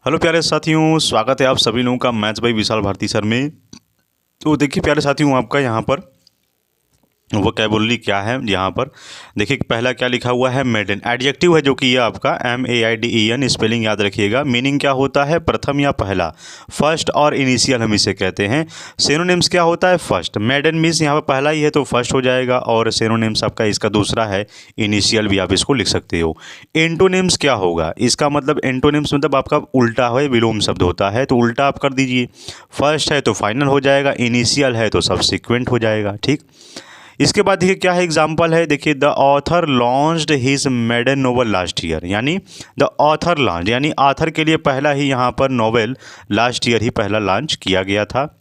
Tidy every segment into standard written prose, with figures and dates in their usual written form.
Hello प्यारे साथियों, स्वागत है आप सभी लोगों का maths by Vishal Bharti sir में। तो देखिए प्यारे साथियों, आपका यहाँ पर वोकैबुलरी क्या है। यहाँ पर देखिए पहला क्या लिखा हुआ है, मेडन। एडजेक्टिव है जो कि ये आपका MAIDEN, स्पेलिंग याद रखिएगा। मीनिंग क्या होता है, प्रथम या पहला, फर्स्ट और इनिशियल हम इसे कहते हैं। सिनोनिम्स क्या होता है, फर्स्ट। मेडन मीन्स यहाँ पर पहला ही है तो फर्स्ट हो जाएगा, और सिनोनिम्स आपका इसका दूसरा है, इनिशियल भी आप इसको लिख सकते हो। एंटोनिम्स क्या होगा, इसका मतलब एंटोनिम्स मतलब आपका उल्टा है, विलोम शब्द होता है, तो उल्टा आप कर दीजिए। फर्स्ट है तो फाइनल हो जाएगा, इनिशियल है तो सब्सिक्वेंट हो जाएगा। ठीक, इसके बाद देखिए क्या है, एग्जाम्पल है, देखिए the author launched his maiden novel last year. यानी द ऑथर लॉन्च यानी ऑथर के लिए पहला ही यहाँ पर नोवेल लास्ट ईयर ही पहला लॉन्च किया गया था।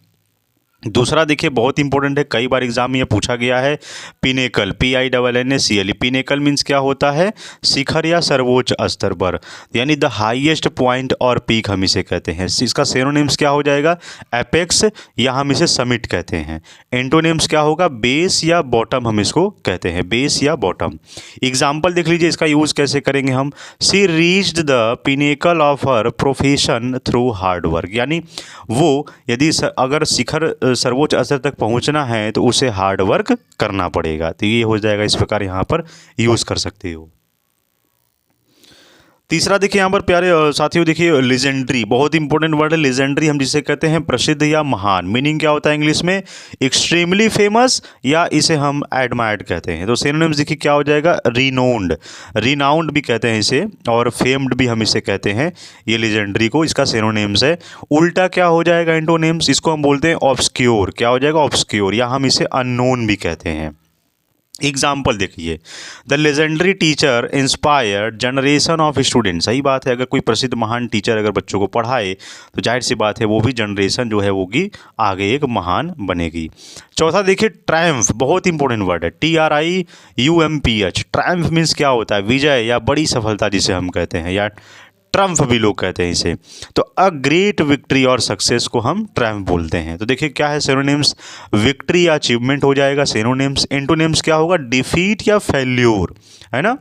दूसरा देखिए बहुत इंपॉर्टेंट है, कई बार एग्जाम में ये पूछा गया है, पिनेकल, PINNACLE। पिनेकल मीन्स क्या होता है, शिखर या सर्वोच्च स्तर पर, यानी द हाईएस्ट पॉइंट और पीक हम इसे कहते हैं। इसका सिनोनिम्स क्या हो जाएगा, एपेक्स, या हम इसे समिट कहते हैं। एंटोनिम्स क्या होगा, बेस या बॉटम हम इसको कहते हैं, बेस या बॉटम। एग्जाम्पल देख लीजिए, इसका यूज़ कैसे करेंगे हम। She reached the pinnacle of her profession through hard work. यानी वो यदि अगर शिखर सर्वोच्च स्तर तक पहुंचना है तो उसे हार्ड वर्क करना पड़ेगा। तो ये हो जाएगा, इस प्रकार यहाँ पर यूज़ कर सकते हो। तीसरा देखिए यहाँ पर प्यारे साथियों, देखिए लेजेंडरी, बहुत इंपॉर्टेंट वर्ड है लेजेंडरी, हम जिसे कहते हैं प्रसिद्ध या महान। मीनिंग क्या होता है इंग्लिश में, एक्सट्रीमली फेमस, या इसे हम एडमायर्ड कहते हैं। तो सिनोनिम्स देखिए क्या हो जाएगा, रिनोन्ड, रिनाउंड भी कहते हैं इसे, और फेम्ड भी हम इसे कहते हैं, ये लेजेंडरी को, इसका सिनोनिम्स है। उल्टा क्या हो जाएगा एंटोनिम्स, इसको हम बोलते हैं ऑब्सक्योर। क्या हो जाएगा, ऑब्सक्योर, या हम इसे अननोन भी कहते हैं। एग्जाम्पल देखिए, the legendary teacher inspired generation of student. सही बात है, अगर कोई प्रसिद्ध महान टीचर अगर बच्चों को पढ़ाए तो जाहिर सी बात है वो भी जनरेशन जो है वो की आगे एक महान बनेगी। चौथा देखिए, ट्रायम्फ, बहुत इंपॉर्टेंट वर्ड है, TRIUMPH। ट्रायम्फ मीन्स क्या होता है, विजय या बड़ी सफलता जिसे हम कहते हैं, या ट्रम्फ भी लोग कहते हैं इसे। तो अ ग्रेट विक्ट्री और सक्सेस को हम ट्रम्फ बोलते हैं। तो देखिए क्या है सिनोनिम्स, विक्ट्री या अचीवमेंट हो जाएगा सिनोनिम्स। एंटोनिम्स क्या होगा, डिफीट या फेल्योर, है ना,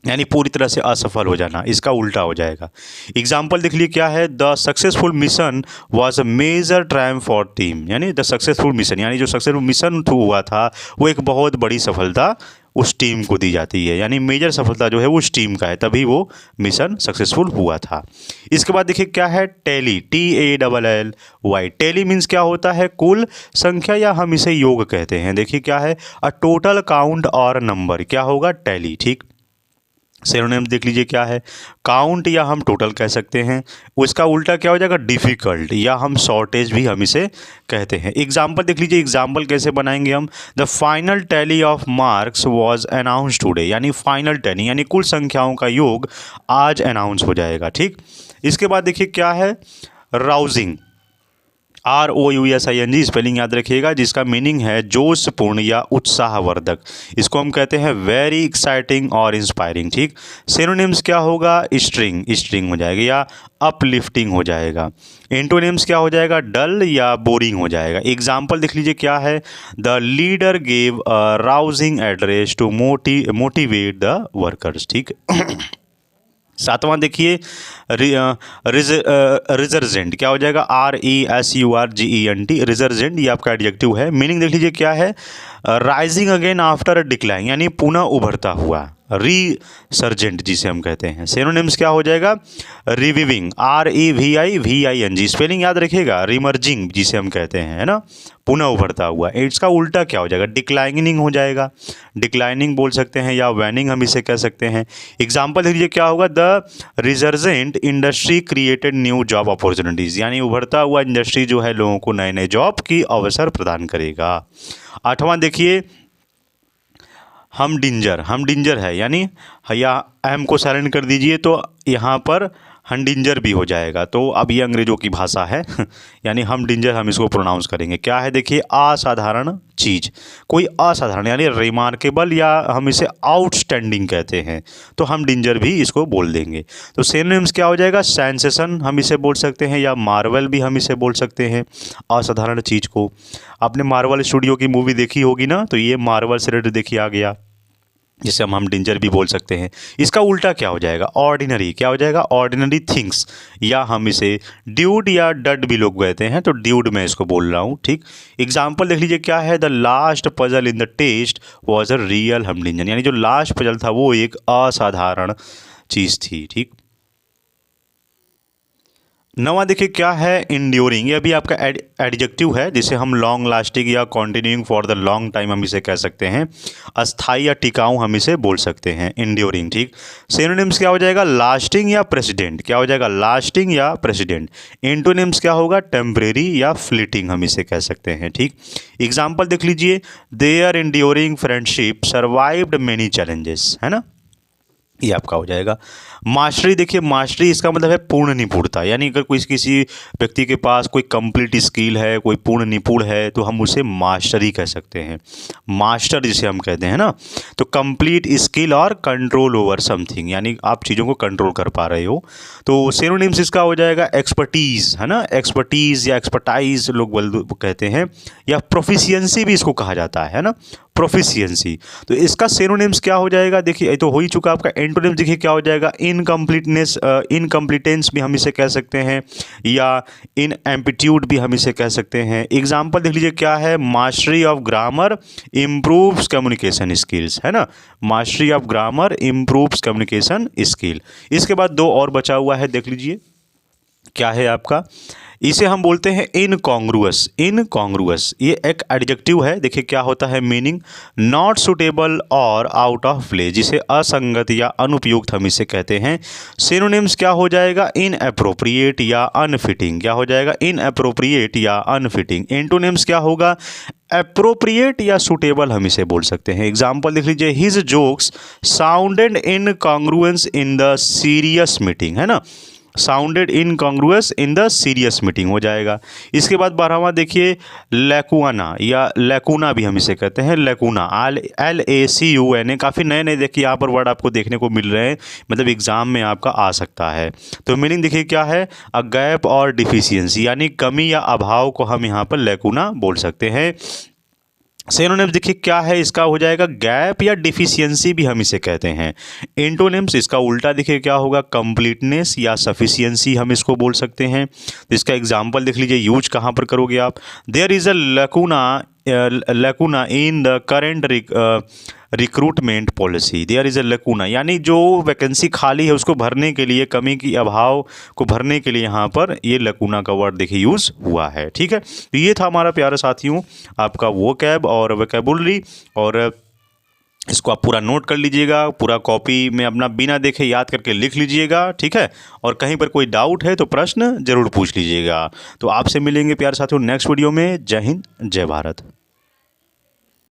यानी पूरी तरह से असफल हो जाना, इसका उल्टा हो जाएगा। एग्जाम्पल देख लीजिए क्या है, the successful mission was a major triumph for team. यानी द सक्सेसफुल मिशन, यानी जो सक्सेसफुल मिशन हुआ था वो एक बहुत बड़ी सफलता उस टीम को दी जाती है, यानी मेजर सफलता जो है वो उस टीम का है, तभी वो मिशन सक्सेसफुल हुआ था। इसके बाद देखिए क्या है, टैली, TALLY। टैली मीन्स क्या होता है, कुल संख्या, या हम इसे योग कहते हैं। देखिए क्या है, अ टोटल काउंट और नंबर, क्या होगा, टैली। ठीक, सिनोनिम्स देख लीजिए क्या है, काउंट या हम टोटल कह सकते हैं, उसका उल्टा क्या हो जाएगा, डिफ़िकल्ट, या हम शॉर्टेज भी हम इसे कहते हैं। एग्जाम्पल देख लीजिए, एग्जाम्पल कैसे बनाएंगे हम, the final tally of marks was announce today. यानी फाइनल टैली यानी कुल संख्याओं का योग आज अनाउंस हो जाएगा। ठीक, इसके बाद देखिए क्या है, राउजिंग, ROUSING, स्पेलिंग याद रखिएगा, जिसका मीनिंग है जोशपूर्ण या उत्साहवर्धक। इसको हम कहते हैं वेरी एक्साइटिंग और इंस्पायरिंग। ठीक, सिनोनिम्स क्या होगा, स्ट्रिंग, स्ट्रिंग हो जाएगा, या अपलिफ्टिंग हो जाएगा। एंटोनिम्स क्या हो जाएगा, डल या बोरिंग हो जाएगा। एग्जाम्पल देख लीजिए क्या है, the leader gave a rousing address to motivate the workers. ठीक सातवां देखिए, रिजर्जेंट, क्या हो जाएगा, RESURGENT, रिजर्जेंट, ये आपका एडजेक्टिव है। मीनिंग देख लीजिए क्या है, राइजिंग अगेन आफ्टर डिक्लाइन, यानी पुनः उभरता हुआ, रीसर्जेंट जिसे हम कहते हैं। सिनोनिम्स क्या हो जाएगा, रिविविंग, REVIVING, स्पेलिंग याद रखिएगा, रिमर्जिंग जिसे हम कहते हैं, है ना, पुनः उभरता हुआ। इसका उल्टा क्या हो जाएगा, डिक्लाइनिंग हो जाएगा, डिक्लाइनिंग बोल सकते हैं, या वैनिंग हम इसे कह सकते हैं। एग्जाम्पल लीजिए क्या होगा, the resurgent industry created new job opportunities, यानी उभरता हुआ इंडस्ट्री जो है लोगों को नए नए जॉब की अवसर प्रदान करेगा। आठवां देखिए, हम डिंजर है, यानी या एम को साइलेंट कर दीजिए तो यहाँ पर हंडिंजर भी हो जाएगा। तो अब ये अंग्रेजों की भाषा है यानी हम डिंजर हम इसको प्रोनाउंस करेंगे। क्या है देखिए, असाधारण चीज़, कोई असाधारण, यानी रिमार्केबल, या हम इसे आउटस्टैंडिंग कहते हैं, तो हम डिंजर भी इसको बोल देंगे। तो सिनोनिम्स क्या हो जाएगा, सेंसेशन हम इसे बोल सकते हैं, या मार्वल भी हम इसे बोल सकते हैं, असाधारण चीज़ को। आपने मार्वल स्टूडियो की मूवी देखी होगी ना, तो ये मार्वल से रिलेटेड देखिए आ गया। जिसे हम डेंजर भी बोल सकते हैं। इसका उल्टा क्या हो जाएगा? ऑर्डिनरी। क्या हो जाएगा? ऑर्डिनरी थिंग्स, या हम इसे ड्यूड या डड भी लोग कहते हैं, तो ड्यूड मैं इसको बोल रहा हूँ, ठीक। एग्जाम्पल देख लीजिए, क्या है? The last puzzle in the test was a real humdinger, यानी जो लास्ट पजल था वो एक असाधारण चीज़ थी, ठीक। नवा देखिए क्या है? इंड्योरिंग। ये अभी आपका एडजेक्टिव है, जिसे हम लॉन्ग लास्टिंग या continuing for the long time हम इसे कह सकते हैं। अस्थाई या टिकाऊ हम इसे बोल सकते हैं, इंड्योरिंग, ठीक। सिनोनिम्स क्या हो जाएगा? लास्टिंग या प्रेसिडेंट। क्या हो जाएगा? लास्टिंग या प्रेसिडेंट। एंटोनिम्स क्या होगा? टेम्परेरी या फ्लीटिंग हम इसे कह सकते हैं, ठीक। एग्जाम्पल देख लीजिए, their enduring friendship survived many challenges, है ना, ये आपका हो जाएगा। मास्टरी देखिए, मास्टरी इसका मतलब है पूर्ण निपुणता, यानी अगर कोई किसी व्यक्ति के पास कोई कंप्लीट स्किल है, कोई पूर्ण निपुण है, तो हम उसे मास्टरी कह सकते हैं। मास्टर जिसे हम कहते हैं ना, तो कंप्लीट स्किल और कंट्रोल ओवर समथिंग, यानी आप चीज़ों को कंट्रोल कर पा रहे हो। तो सिनोनिम्स इसका हो जाएगा एक्सपर्टीज़, है ना, एक्सपर्टीज़ या एक्सपर्टाइज लोग कहते हैं, या प्रोफिशिएंसी भी इसको कहा जाता है ना, प्रोफिशिएंसी। तो इसका सिनोनिम्स क्या हो जाएगा? देखिए, ये तो हो ही चुका आपका। एंटोनिम्स देखिए क्या हो जाएगा? इनकम्प्लीटनेस, इनकम्प्लीटेंस भी हम इसे कह सकते हैं, या इन एम्पलीट्यूड भी हम इसे कह सकते हैं। एग्जाम्पल देख लीजिए, क्या है? Mastery of grammar improves communication skills, है ना, mastery of grammar improves communication skill. इसके बाद दो और बचा हुआ है, देख लीजिए, क्या है आपका? इसे हम बोलते हैं इनकॉन्ग्रुअस। इनकॉन्ग्रुअस ये एक एडजेक्टिव है। देखिए क्या होता है मीनिंग? नॉट सुटेबल और आउट ऑफ प्लेस, जिसे असंगत या अनुपयुक्त हम इसे कहते हैं। सिनोनिम्स क्या हो जाएगा? इनएप्रोप्रिएट या अनफिटिंग। क्या हो जाएगा? इनएप्रोप्रिएट या अनफिटिंग। एंटोनिम्स क्या होगा? एप्रोप्रिएट या सुटेबल हम इसे बोल सकते हैं। एग्जाम्पल देख लीजिए, his jokes sounded incongruence in the serious meeting, है ना, sounded incongruous in the serious meeting हो जाएगा। इसके बाद 12वां देखिए, लैकुआना या लैकुना भी हम इसे कहते हैं, लैकुना, LACUNA। काफ़ी नए नए देखिए यहाँ पर वर्ड आपको देखने को मिल रहे हैं, मतलब एग्जाम में आपका आ सकता है। तो मीनिंग देखिए क्या है? अ गैप और डिफिशियंसी, यानी कमी या अभाव को हम यहाँ पर लैकुना बोल सकते हैं। सिनोनिम्स देखिए क्या है? इसका हो जाएगा गैप या डिफिशियंसी भी हम इसे कहते हैं। एंटोनिम्स इसका उल्टा देखिए क्या होगा? कंप्लीटनेस या सफिशियंसी हम इसको बोल सकते हैं। तो इसका एग्जांपल देख लीजिए, यूज कहाँ पर करोगे आप? There is a lacuna in the current recruitment policy. There is a lacuna, यानी जो वैकेंसी खाली है उसको भरने के लिए, कमी की अभाव को भरने के लिए यहाँ पर ये लैकुना का वर्ड देखिए यूज़ हुआ है, ठीक है। तो ये था हमारा प्यारे साथियों आपका वोकैब और वोकैबुलरी, और इसको आप पूरा नोट कर लीजिएगा, पूरा कॉपी में अपना बिना देखे याद करके लिख लीजिएगा, ठीक है। और कहीं पर कोई डाउट है तो प्रश्न जरूर पूछ लीजिएगा। तो आपसे मिलेंगे प्यारे साथियों नेक्स्ट वीडियो में। जय हिंद, जय भारत।